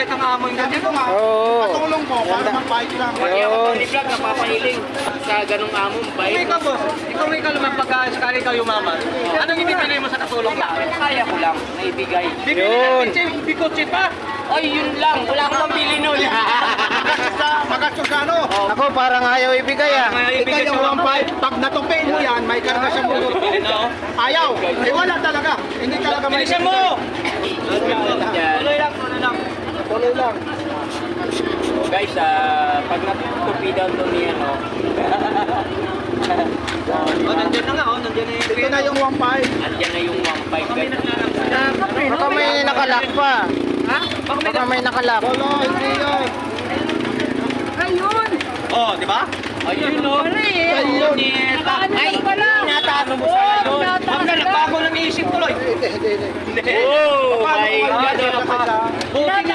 kahit ang amoy nga. Hindi ko nga. Oo. Patulong ko para mag-bike lang. Pati ako Ayun. Tony Vlog, napapahiling sa ganong among Kung bike. ikaw, boss, ikaw may kalumang pagka sakali ikaw yumaman. Anong ibibili mo sa katulong na? Kaya ko lang, naibigay. Bibili Yun. natin bikotse pa. Ay, yun lang. Wala akong pambili nun. Magastos ka ano? Ako parang ayaw ibigay ah. May Ikaw ibigay yung sa one pipe, pag natupin mo yan, may karga sa motor. Ayaw. Eh wala talaga. Hindi talaga may... Bilisan mo! Yan. Tuloy lang, tuloy lang. Tuloy lang. So guys, pag natutupidan to ni ano, Oh, nandiyan na nga, oh. Nandiyan na yung Ito na yung one pipe. andyan na yung 1.5 guys. Baka may nakalak pa. Ha? Baka may nakalak. Wala, hindi yun. Oh, di ba? Ayun no. Ayun. Ay, tinataano mo sa ngayon. Ma'am na, nagbago ng isip tuloy. Hindi, hindi, hindi. Oh my Paano God. kung Buti nga